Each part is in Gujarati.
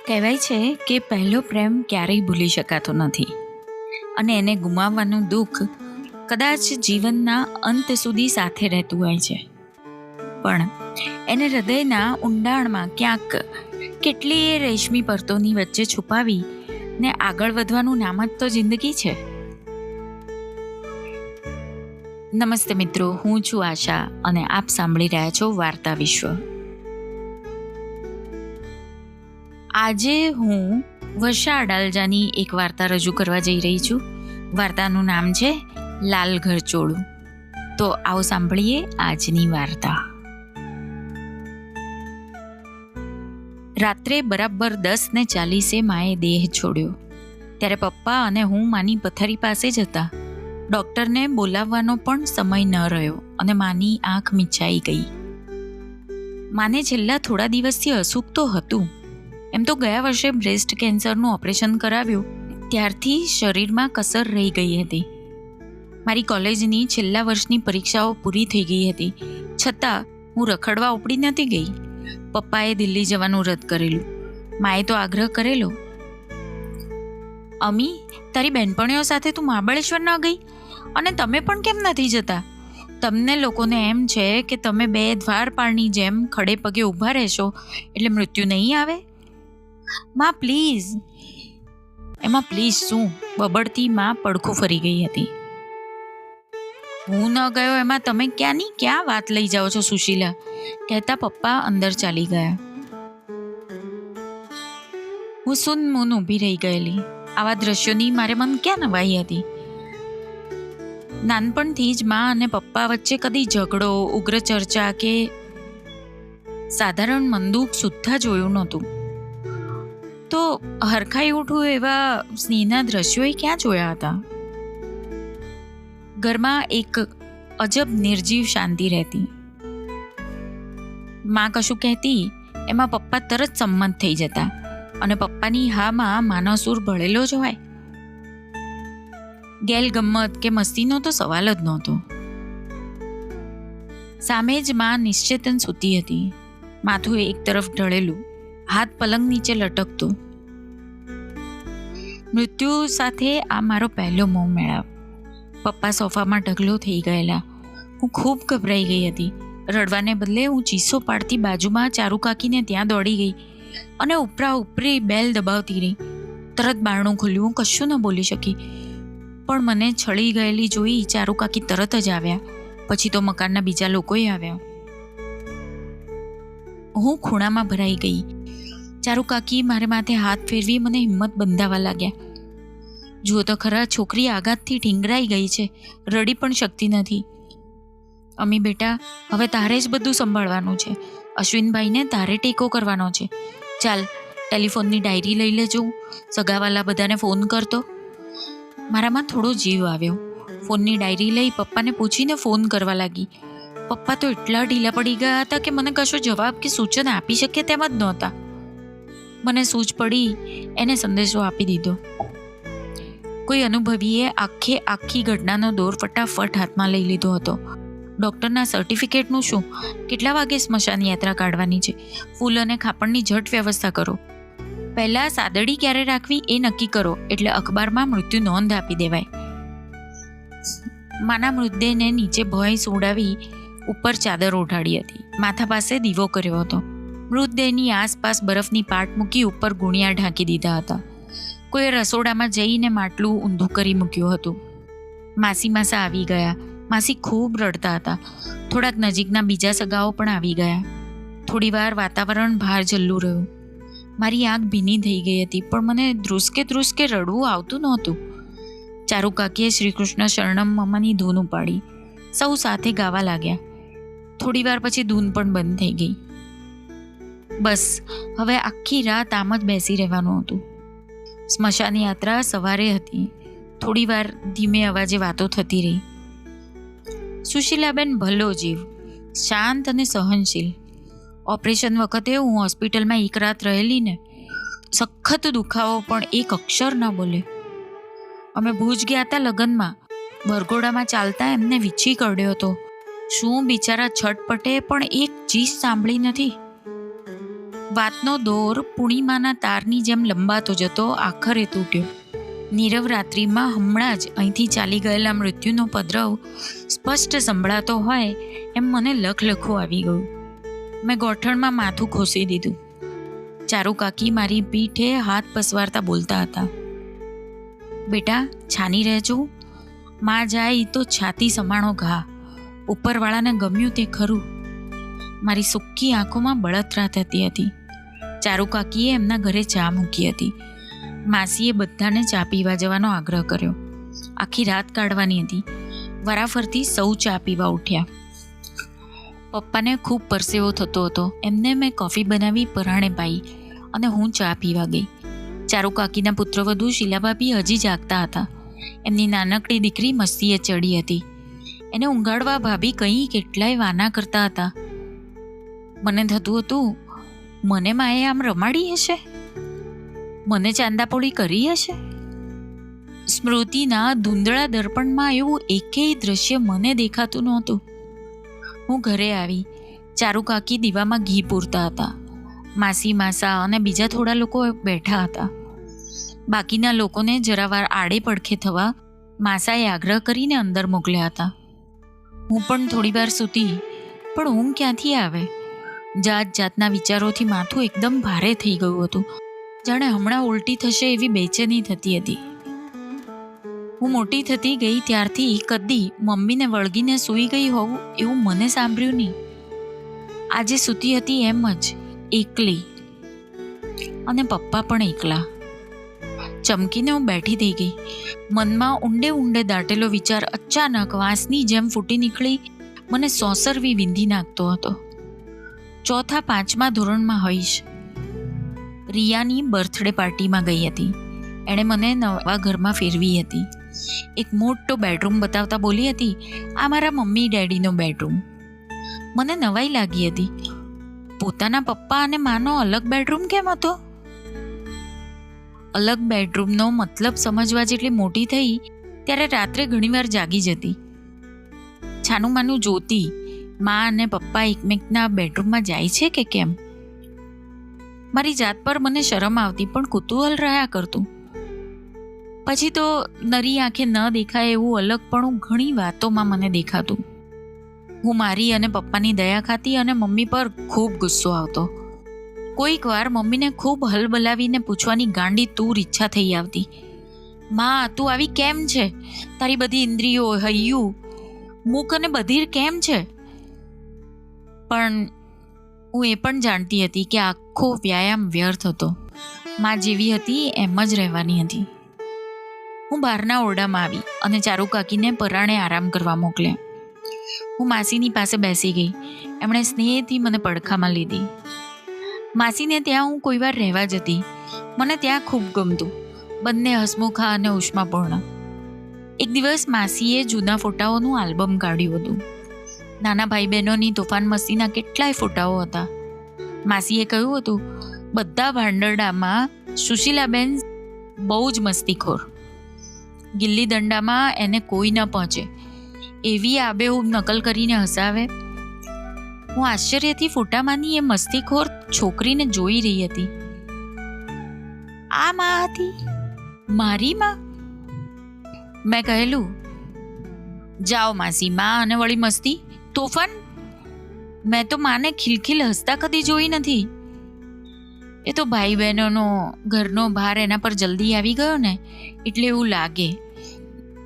કહેવાય છે કે પહેલો પ્રેમ ક્યારેય ભૂલી શકાતો નથી અને એને ગુમાવવાનું દુઃખ કદાચ જીવનના અંત સુધી સાથે રહેતું હોય છે. પણ એને હૃદયના ઊંડાણમાં ક્યાંક કેટલીય રેશમી પરતોની વચ્ચે છુપાવી ને આગળ વધવાનું નામ જ તો જિંદગી છે. નમસ્તે મિત્રો, હું છું આશા અને આપ સાંભળી રહ્યા છો વાર્તા વિશ્વ. આજે હું વર્ષા અડાલજાની એક વાર્તા રજૂ કરવા જઈ રહી છું. વાર્તાનું નામ છે લાલ ઘરચોળું. તો આવો સાંભળીએ આજની વાર્તા. રાત્રે બરાબર 10:40 માએ દેહ છોડ્યો. ત્યારે પપ્પા અને હું માની પથારી પાસે જ હતા. ડૉક્ટરને બોલાવવાનો પણ સમય ન રહ્યો અને માની આંખ મીચાઈ ગઈ. માને છેલ્લા થોડા દિવસથી અસુખ તો હતું. એમ તો ગયા વર્ષે બ્રેસ્ટ કેન્સરનું ઓપરેશન કરાવ્યું ત્યારથી શરીરમાં કસર રહી ગઈ હતી. મારી કોલેજની છેલ્લા વર્ષની પરીક્ષાઓ પૂરી થઈ ગઈ હતી, છતાં હું રખડવા ઉપડી નથી ગઈ. પપ્પાએ દિલ્હી જવાનું રદ કરેલું. માએ તો આગ્રહ કરેલો, અમી, તારી બહેનપણીઓ સાથે તું મહાબળેશ્વર ન ગઈ અને તમે પણ કેમ નથી જતા? તમને લોકોને એમ છે કે તમે બે દ્વારપાળની જેમ ખડે પગે ઊભા રહેશો એટલે મૃત્યુ નહીં આવે. માં પ્લીઝ. એમાં પ્લીઝ શું? બબડતી માં પડખું ફરી ગઈ હતી. હું ન ગયો એમાં તમે ક્યાંની ક્યાં વાત લઈ જાઓ છો સુશીલા, કહેતા પપ્પા અંદર ચાલી ગયા. હું સૂનમૂન ઊભી રહી ગયેલી. આવા દ્રશ્યોની મારે મન ક્યાં નવાઈ હતી. નાનપણથી જ મા અને પપ્પા વચ્ચે કદી ઝઘડો, ઉગ્ર ચર્ચા કે સાધારણ મનદુખ સુદ્ધા જોયું નહોતું. તો હરખાઈ ઉઠું એવા સ્નેહના દ્રશ્યોએ ક્યાં જોયા હતા? ઘરમાં એક અજબ નિર્જીવ શાંતિ રહેતી. મા કશું કહેતી એમાં પપ્પા તરત સંમત થઈ જતા અને પપ્પાની હામાં માનો સૂર ભળેલો જ હોય. ગેલ ગમ્મત કે મસ્તીનો તો સવાલ જ નહોતો. સામે જ મા નિશ્ચેતન સૂતી હતી, માથું એક તરફ ઢળેલું, હાથ પલંગ નીચે લટકતો. મૃત્યુ સાથે આ મારો પહેલો મોહ મેળાવ. પપ્પા સોફામાં ઢગલો થઈ ગયેલા. હું ખૂબ ગભરાઈ ગઈ હતી. રડવાને બદલે હું ચીસો પાડતી બાજુમાં ચારુકાકીને ત્યાં દોડી ગઈ અને ઉપરા ઉપરી બેલ દબાવતી રહી. તરત બારણું ખુલ્યું. હું કશું ન બોલી શકી, પણ મને છળી ગયેલી જોઈ ચારુકાકી તરત જ આવ્યા. પછી તો મકાનના બીજા લોકોએ આવ્યા. હું ખૂણામાં ભરાઈ ગઈ. ચારુકાકી મારે માથે હાથ ફેરવી મને હિંમત બંધાવા લાગ્યા. જુઓ તો ખરા, છોકરી આઘાતથી ઢીંગરાઈ ગઈ છે, રડી પણ શકતી નથી. અમી બેટા, હવે તારે જ બધું સંભાળવાનું છે. અશ્વિનભાઈને તારે ટેકો કરવાનો છે. ચાલ, ટેલિફોનની ડાયરી લઈ લેજો. સગાવાલા બધાને ફોન કરતો. મારામાં થોડો જીવ આવ્યો. ફોનની ડાયરી લઈ પપ્પાને પૂછીને ફોન કરવા લાગી. પપ્પા તો એટલા ઢીલા પડી ગયા હતા કે મને કશો જવાબ કે સૂચન આપી શકે તેમ જ નહોતા. મને સૂઝ પડી, એને સંદેશો આપી દીધો. કોઈ અનુભવીએ આખી ઘટનાનો દોર ફટાફટ હાથમાં લઈ લીધો હતો. ડૉક્ટરના સર્ટિફિકેટનું શું? કેટલા વાગે સ્મશાન યાત્રા કાઢવાની છે? ફૂલ અને ખાપણની ઝટ વ્યવસ્થા કરો. પહેલાં સાદડી ક્યારે રાખવી એ નક્કી કરો, એટલે અખબારમાં મૃત્યુ નોંધ આપી દેવાય. માના મૃતદેહને નીચે ભોંય સુવડાવી ઉપર ચાદર ઓઢાડી હતી. માથા પાસે દીવો કર્યો હતો. મૃતદેહની આસપાસ બરફની પાટ મૂકી ઉપર ગુણિયા ઢાંકી દીધા હતા. કોઈએ રસોડામાં જઈને માટલું ઊંધું કરી મૂક્યું હતું. માસી માસા આવી ગયા. માસી ખૂબ રડતા હતા. થોડાક નજીકના બીજા સગાઓ પણ આવી ગયા. થોડીવાર વાતાવરણ ભાર જલ્લું રહ્યું. મારી આંખ ભીની થઈ ગઈ હતી, પણ મને ધ્રુસકે રડવું આવતું નહોતું. ચારુકાકીએ શ્રી કૃષ્ણ શરણમ મમ્માની ધૂન ઉપાડી. સૌ સાથે ગાવા લાગ્યા. થોડીવાર પછી ધૂન પણ બંધ થઈ ગઈ. બસ, હવે આખી રાત આમ જ બેસી રહેવાનું હતું. સ્મશાન યાત્રા સવારે હતી. થોડીવાર ધીમે અવાજે વાતો થતી રહી. સુશીલાબેન ભલો જીવ, શાંત અને સહનશીલ. ઓપરેશન વખતે હું હોસ્પિટલમાં એક રાત રહેલી ને, સખત દુખાવો, પણ એક અક્ષર ન બોલે. અમે ભુજ ગયા હતા લગ્નમાં. વરઘોડામાં ચાલતા એમને વીછી કરડ્યો હતો. શું બિચારા છટપટે પણ એક ચીજ સાંભળી નથી. વાતનો દોર પૂર્ણિમાના તારની જેમ લંબાતો જતો આખરે તૂટ્યો. નીરવ રાત્રિમાં હમણાં જ અહીંથી ચાલી ગયેલા મૃત્યુનો પદ્રવ સ્પષ્ટ સંભળાતો હોય એમ મને લખલખું આવી ગયું. મેં ગોઠણમાં માથું ખોસી દીધું. ચારુ કાકી મારી પીઠે હાથ પસવારતા બોલતા હતા, બેટા છાની રહેજો, માં જાય તો છાતી સમાણો ઘા, ઉપરવાળાને ગમ્યું તે ખરું. મારી સુક્કી આંખોમાં બળતરા થતી હતી. ચારુ કાકીએ એમના ઘરે ચા મૂકી હતી. માસીએ બધાને ચા પીવા જવાનો આગ્રહ કર્યો. આખી રાત કાઢવાની હતી. વારાફરતી સૌ ચા પીવા ઉઠ્યા. પપ્પાને ખૂબ પરસેવો થતો હતો. એમને મેં કોફી બનાવી પરાણે પાઈ અને હું ચા પીવા ગઈ. ચારુ કાકીના પુત્રવધુ શીલાભાભી હજી જાગતા હતા. એમની નાનકડી દીકરી મસ્તીએ ચડી હતી. એને ઊંઘાડવા ભાભી કંઈ કેટલાય વાના કરતા હતા. મને થતું હતું, મને માએ આમ રમાડી હશે, મને ચાંદાપોળી કરી હશે. સ્મૃતિના ધૂંધળા દર્પણમાં એવું એકેય દ્રશ્ય મને દેખાતું નહોતું. હું ઘરે આવી. ચારુ કાકી દીવામાં ઘી પૂરતા હતા. માસી માસા અને બીજા થોડા લોકો બેઠા હતા. બાકીના લોકોને જરાવાર આડે પડખે થવા માસાએ આગ્રહ કરીને અંદર મોકલ્યા હતા. હું પણ થોડી વાર સૂતી, પણ ઊંઘ ક્યાંથી આવે? જાત જાતના વિચારોથી માથું એકદમ ભારે થઈ ગયું હતું. જાણે હમણાં ઉલટી થશે એવી બેચેની થતી હતી. હું મોટી થતી ગઈ ત્યારથી કદી મમ્મીને વળગીને સૂઈ ગઈ હોવું એવું મને સાંભળ્યું નહીં. આજે સૂતી હતી એમ જ, એકલી, અને પપ્પા પણ એકલા. ચમકીને હું બેઠી થઈ ગઈ. મનમાં ઊંડે ઊંડે દાટેલો વિચાર અચાનક વાંસની જેમ ફૂટી નીકળી મને સોસરવી વિંધી નાખતો હતો. 4-5મા ધોરણમાં હોઈશ. રિયાની બર્થડે પાર્ટીમાં ગઈ હતી. એણે મને નવા ઘરમાં ફેરવી હતી. એક મોટો બેડરૂમ બતાવતા બોલી હતી, આ મારા મમ્મી ડેડીનો બેડરૂમ. મને નવાઈ લાગી હતી. પોતાના પપ્પા અને માનો અલગ બેડરૂમ કેમ હતો? અલગ બેડરૂમનો મતલબ સમજવા જેટલી મોટી થઈ ત્યારે રાત્રે ઘણીવાર જાગી જતી. છાનું માનું જોતી, મા અને પપ્પા એકમેકના બેડરૂમમાં જાય છે કે કેમ. મારી જાત પર મને શરમ આવતી, પણ કુતૂહલ રહ્યા કરતું. પછી તો નરી આંખે ન દેખાય એવું અલગપણું ઘણી વાતોમાં મને દેખાતું. હું મારી અને પપ્પાની દયા ખાતી અને મમ્મી પર ખૂબ ગુસ્સો આવતો. કોઈક વાર મમ્મીને ખૂબ હલબલાવીને પૂછવાની ગાંડી તૂર ઈચ્છા થઈ આવતી, માં તું આવી કેમ છે? તારી બધી ઇન્દ્રિયો, હૈયું, મુખ અને બધીર કેમ છે? પણ હું એ પણ જાણતી હતી કે આખો વ્યાયામ વ્યર્થ હતો. માં જેવી હતી એમ જ રહેવાની હતી. હું બહારના ઓરડામાં આવી અને ચારુ કાકીને પરાણે આરામ કરવા મોકલ્યા. હું માસીની પાસે બેસી ગઈ. એમણે સ્નેહથી મને પડખામાં લીધી. માસીને ત્યાં હું કોઈ વાર રહેવા જતી. મને ત્યાં ખૂબ ગમતું. બંને હસમુખા અને ઉષ્માપૂર્ણ. એક દિવસ માસીએ જૂના ફોટાઓનું આલ્બમ કાઢ્યું હતું. નાના ભાઈ બહેનોની તોફાન મસ્તીના કેટલાય ફોટાઓ હતા. માસીએ કહ્યું હતું, બધા ભાંડરડામાં સુશીલાબેન બહુ જ મસ્તીખોર. ગિલ્લી દંડામાં એને કોઈ ન પહોંચે એવી આબેહૂબ નકલ કરીને હસાવે. હું આશ્ચર્યથી ફોટામાંની એ મસ્તીખોર છોકરીને જોઈ રહી હતી. આ માં હતી? મારી માં? મેં કહેલું, જાઓ માસી, માં અને વળી મસ્તી, તોફાન? મેં તો માને ખિલખિલ હસતા કદી જોઈ નથી. એ તો ભાઈ બહેનોનો ઘરનો ભાર એના પર જલ્દી આવી ગયો ને એટલે એવું લાગે.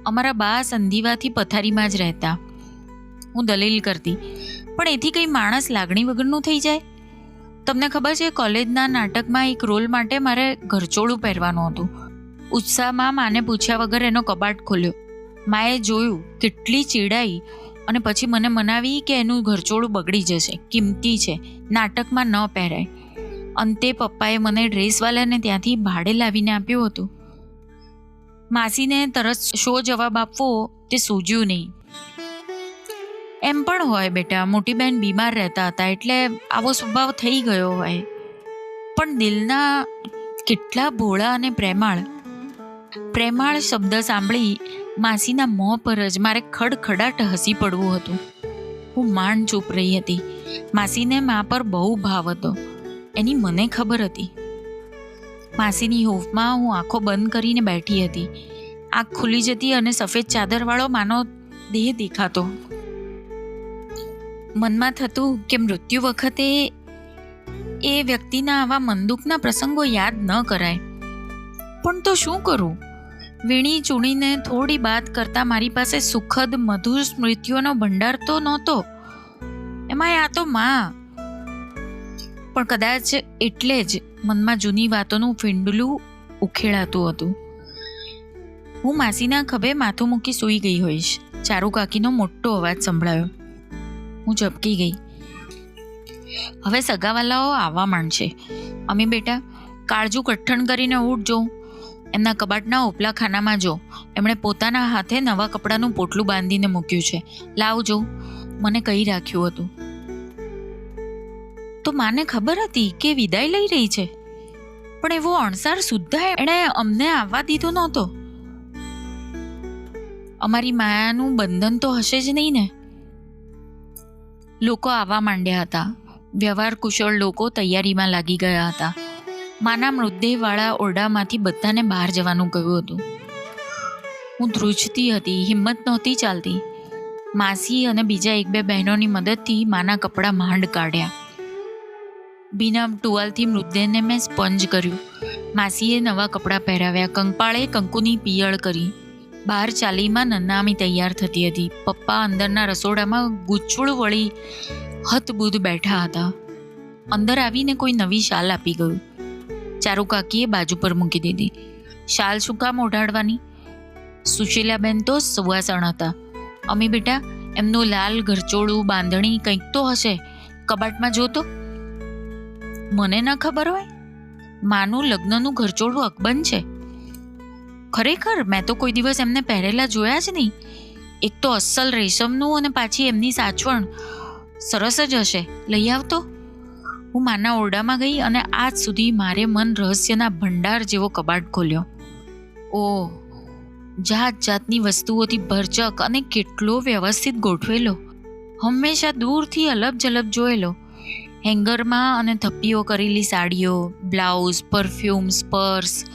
અમારા બા સંધિવાથી પથારીમાં જ રહેતા. હું દલીલ કરતી, પણ એથી કંઈ માણસ લાગણી વગરનું થઈ જાય? તમને ખબર છે, કોલેજના નાટકમાં એક રોલ માટે મારે ઘરચોળું પહેરવાનું હતું. ઉત્સાહમાં માને પૂછ્યા વગર એનો કબાટ ખોલ્યો. માએ જોયું, કેટલી ચીડાઈ અને પછી મને મનાવી કે એનું ઘરચોળું બગડી જશે, કિંમતી છે, નાટકમાં ન પહેરાય. અંતે પપ્પાએ મને ડ્રેસવાલાને ત્યાંથી ભાડે લાવીને આપ્યું હતું. માસીને તરત શો જવાબ આપવો તે સૂઝ્યું નહીં. એમ પણ હોય બેટા, મોટી બહેન બીમાર રહેતા હતા એટલે આવો સ્વભાવ થઈ ગયો હોય. પણ દિલના કેટલા ભોળા અને પ્રેમાળ. પ્રેમાળ શબ્દ સાંભળી માસીના મોં પર જ મારે ખડખડાટ હસી પડવું હતું. હું માંડ ચૂપ રહી હતી. માસીને મા પર બહુ ભાવ હતો, એની મને ખબર હતી. માસીની હૂંફમાં હું આંખો બંધ કરીને બેઠી હતી. આંખ ખુલી જતી અને સફેદ ચાદરવાળો માનો દેહ દેખાતો. મનમાં થતું કે મૃત્યુ વખતે એ વ્યક્તિના આવા મંદુકના પ્રસંગો યાદ ન કરાય. પણ તો શું કરું? વીણી ચૂણીને થોડી બાદ કરતાં મારી પાસે સુખદ મધુર સ્મૃતિઓનો ભંડાર તો નહોતો. એમાંય આ તો માં. પણ કદાચ એટલે જ મનમાં જૂની વાતોનું ફીંડલું ઉખેડાતું હતું. હું માસીના ખભે માથું મૂકી સૂઈ ગઈ હોઈશ. ચારુ કાકીનો મોટો અવાજ સંભળાયો. હું ઝબકી ગઈ. હવે સગાવાલાઓ આવવા માંડશે. અમી બેટા, કાળજું કઠ્ઠણ કરીને ઉઠજો. એમના કબાટના ઉપલા ખાનામાં જો, એમણે પોતાના હાથે નવા કપડાનું પોટલું બાંધીને મૂક્યું છે. લાવજો, મને કહી રાખ્યું હતું. તો માને ખબર હતી કે વિદાય લઈ રહી છે, પણ એવો અણસાર સુદ્ધા એણે અમને આવવા દીધો નહોતો. અમારી માયાનું બંધન તો હશે જ નહીં ને. લોકો આવવા માંડ્યા હતા. વ્યવહાર કુશળ લોકો તૈયારીમાં લાગી ગયા હતા. માના મૃતદેહવાળા ઓરડામાંથી બધાને બહાર જવાનું કહ્યું હતું. હું ધ્રુજતી હતી, હિંમત નહોતી ચાલતી. માસી અને બીજા 1-2 બહેનોની મદદથી માના કપડાં માંડ કાઢ્યા. ભીના ટુવાલથી મૃતદેહને મેં સ્પંજ કર્યું. માસીએ નવા કપડાં પહેરાવ્યા. કંપાળે કંકુની પિયળ કરી. બહાર ચાલીમાં નનામી તૈયાર થતી હતી. પપ્પા અંદરના રસોડામાં ગૂંચવળ વળી હતબુધ બેઠા હતા. અંદર આવીને કોઈ નવી શાલ આપી ગયું. ચારુ કાકીએ બાજુ પર મૂકી દીધી. શાલ શું કામ ઓઢાડવાની? સુશીલાબેન તો સુવાસણ હતા. અમી બેટા, એમનું લાલ ઘરચોળું બાંધણી કંઈક તો હશે, કબાટમાં જોતો. મને ન ખબર હોય? માનું લગ્નનું ઘરચોળું અકબંધ છે. ખરેખર મેં તો કોઈ દિવસ એમને પહેરેલા જોયા જ નહીં. એક તો અસલ રેશમનું અને પાછી એમની સાચવણ સરસ જ હશે. લઈ આવતો. હું માના ઓરડામાં ગઈ અને આજ સુધી મારે મન રહસ્યના ભંડાર જેવો કબાટ ખોલ્યો. ઓહ, જાત જાતની વસ્તુઓથી ભરચક અને કેટલો વ્યવસ્થિત ગોઠવેલો. હંમેશા દૂરથી અલબ જલબ જોયેલો. હેંગરમાં અને થપ્પીઓ કરેલી સાડીઓ, બ્લાઉઝ, પરફ્યુમ્સ, પર્સ,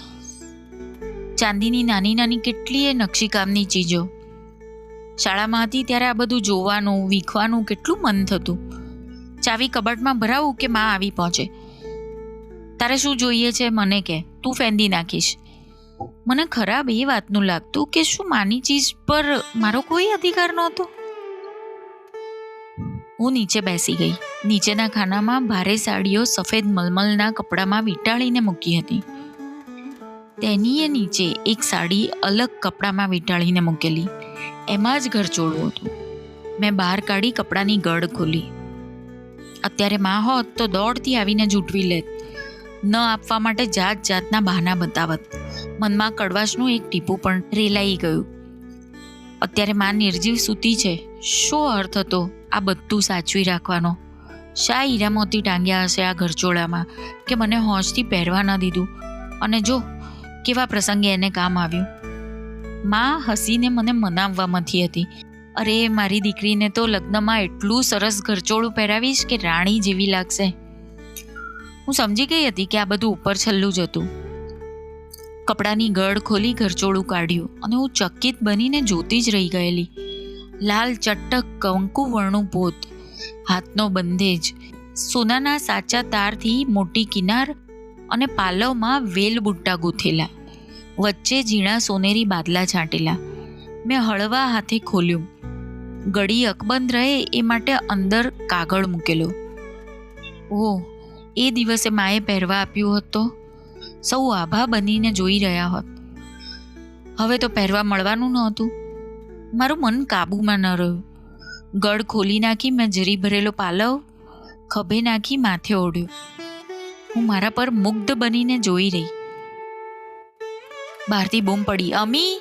ચાંદીની નાની નાની કેટલીય નકશીકામની ચીજો. શાળામાં હતી ત્યારે આ બધું જોવાનું, વીખવાનું કેટલું મન થતું. ચાવી કબાટમાં ભરાવું કે માં આવી પહોંચે. તારે શું જોઈએ છે મને કે, તું ફેંદી નાખીશ. મને ખરાબ એ વાતનું લાગતું કે શું માની ચીજ પર મારો કોઈ અધિકાર નહોતો. હું નીચે બેસી ગઈ. નીચેના ખાનામાં ભારે સાડીઓ સફેદ મલમલના કપડામાં વીંટાળીને મૂકી હતી. તેની નીચે એક સાડી અલગ કપડામાં વીંટાળીને મૂકેલી. એમાં જ ઘરચોળું હતું. મેં બહાર કાઢી કપડાની ગળ ખોલી. અત્યારે માં હોત તો દોડથી આવીને જૂટવી લેત. ન આપવા માટે જાત જાતના બહાના બતાવત. મનમાં કડવાશનું એક ટીપું પણ રેલાઈ ગયું. અત્યારે માં નિર્જીવ સૂતી છે. શો અર્થ હતો આ બધું સાચવી રાખવાનો? શા હીરા મોતી ટાંગ્યા હશે આ ઘરચોળામાં કે મને હોંશથી પહેરવા ન દીધું? અને જો કેવા પ્રસંગે એને કામ આવ્યું. માં હસીને મને મનાવવામાંથી હતી. અરે, મારી દીકરીને તો લગ્નમાં એટલું સરસ ઘરચોળું પહેરાવીશ કે રાણી જેવી લાગશે. હું સમજી ગઈ હતી કે આ બધું ઉપર છલ્લું જ હતું. કપડાની ગળ ખોલી ઘરચોળું કાઢ્યું અને હું ચકિત બનીને જોતી જ રહી ગયેલી. લાલ ચટક કંકુ વર્ણું પોત, હાથનો બંધેજ, સોનાના સાચા તારથી મોટી કિનાર અને પાલવમાં વેલ બુટ્ટા ગૂંથેલા, વચ્ચે ઝીણા સોનેરી બાદલા છાંટેલા. મેં હળવા હાથે ખોલ્યું. ગળી અકબંધ રહે એ માટે અંદર કાગળ મૂકેલો. ઓહ, એ દિવસે માએ પહેરવા આપ્યું હોત તો સૌ આભા બનીને જોઈ રહ્યા હોત. હવે તો પહેરવા મળવાનું નહોતું. મારું મન કાબૂમાં ન રહ્યું. ગળ ખોલી નાખી મેં જરી ભરેલો પાલવ ખભે નાખી માથે ઓઢ્યો. હું મારા પર મુગ્ધ બનીને જોઈ રહી. બહારથી બૂમ પડી, અમી!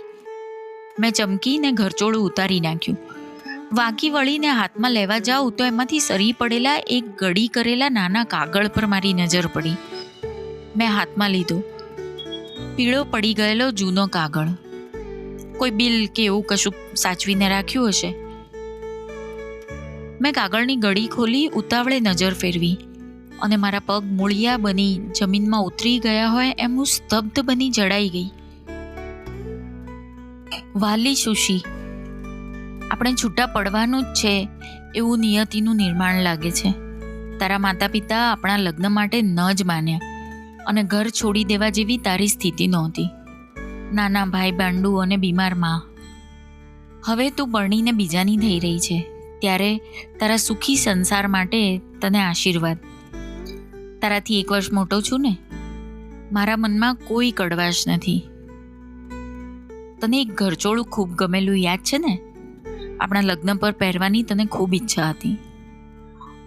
મેં ચમકીને ઘરચોળું ઉતારી નાખ્યું. વાંકી વળીને હાથમાં લેવા જાઉં તો એમાંથી સરી પડેલા એક ગડી કરેલા નાના કાગળ પર મારી નજર પડી. મેં હાથમાં લીધો. પીળો પડી ગયેલો જૂનો કાગળ. કોઈ બિલ કે એવું કશું સાચવીને રાખ્યું હશે. મેં કાગળની ગળી ખોલી, ઉતાવળે નજર ફેરવી અને મારા પગ મૂળિયા બની જમીનમાં ઉતરી ગયા હોય એમ હું સ્તબ્ધ બની જડાઈ ગઈ. વાલી સુશી, આપણે છૂટા પડવાનું જ છે એવું નિયતિનું નિર્માણ લાગે છે. તારા માતા પિતા આપણા લગ્ન માટે ન જ માન્યા અને ઘર છોડી દેવા જેવી તારી સ્થિતિ નહોતી. નાના ભાઈ બાંડુ અને બીમાર માં. હવે તું પરણીને બીજાની થઈ રહી છે, ત્યારે તારા સુખી સંસાર માટે તને આશીર્વાદ. તારાથી 1 વર્ષ મોટો છું ને, મારા મનમાં કોઈ કડવાશ નથી. તને એક ઘરચોળું ખૂબ ગમેલું યાદ છે ને? આપણા લગ્ન પર પહેરવાની તને ખૂબ ઈચ્છા હતી.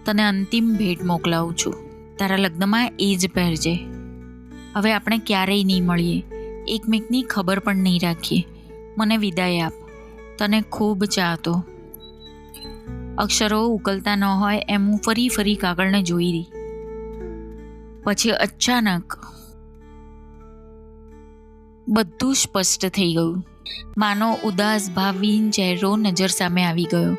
તને અંતિમ ભેટ મોકલાવું છું. તારા લગ્નમાં એ જ પહેરજે. હવે આપણે ક્યારેય નહીં મળીએ, એકમેકની ખબર પણ નહીં રાખીએ. મને વિદાય આપ. તને ખૂબ ચાહતો. અક્ષરો ઉકલતા ન હોય એમ હું ફરી ફરી કાગળને જોઈ રહી. પછી અચાનક બધું સ્પષ્ટ થઈ ગયું. માનો ઉદાસ ભાવવિહીન ચહેરો નજર સામે આવી ગયો.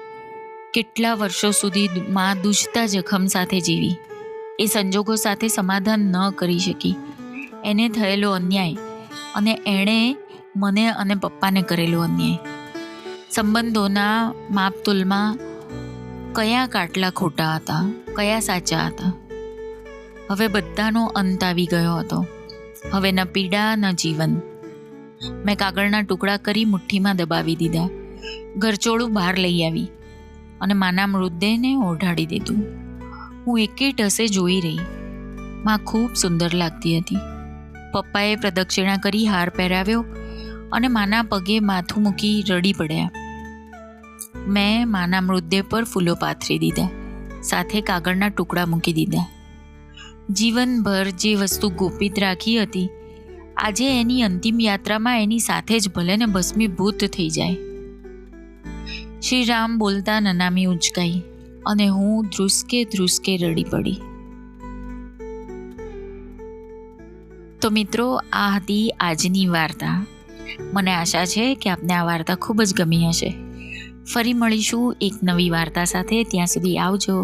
કેટલા વર્ષો સુધી માં દુજતા જખમ સાથે જીવી, એ સંજોગો સાથે સમાધાન ન કરી શકી. એને થયેલો અન્યાય અને એણે મને અને પપ્પાને કરેલો અન્યાય. સંબંધોના માપતુલમાં કયા કાટલા ખોટા હતા, કયા સાચા હતા? હવે બધાનો અંત આવી ગયો હતો. હવે ન પીડા ન જીવન. મેં કાગળના ટુકડા કરી મુઠ્ઠીમાં દબાવી દીધા. ઘરચોળું બહાર લઈ આવી અને માના મૃતદેહને ઓઢાડી દીધું. હું એકે ટસે જોઈ રહી. માં ખૂબ સુંદર લાગતી હતી. પપ્પાએ પ્રદક્ષિણા કરી હાર પહેરાવ્યો અને માના પગે માથું મૂકી રડી પડ્યા. મેં માના મૃતદેહ પર ફૂલો પાથરી દીધા, સાથે કાગળના ટુકડા મૂકી દીધા. જીવનભર જે વસ્તુ ગોપિત રાખી હતી, આજે એની અંતિમ યાત્રામાં એની સાથે જ ભલે ને ભસ્મીભૂત થઈ જાય. શ્રી રામ બોલતા નનામી ઉંચકાઈ અને હું ધ્રુસકે ધ્રુસકે રડી પડી. તો મિત્રો, આ હતી આજની વાર્તા. મને આશા છે કે આપને આ વાર્તા ખૂબ જ ગમી હશે. ફરી મળીશું એક નવી વાર્તા સાથે. ત્યાં સુધી આવજો.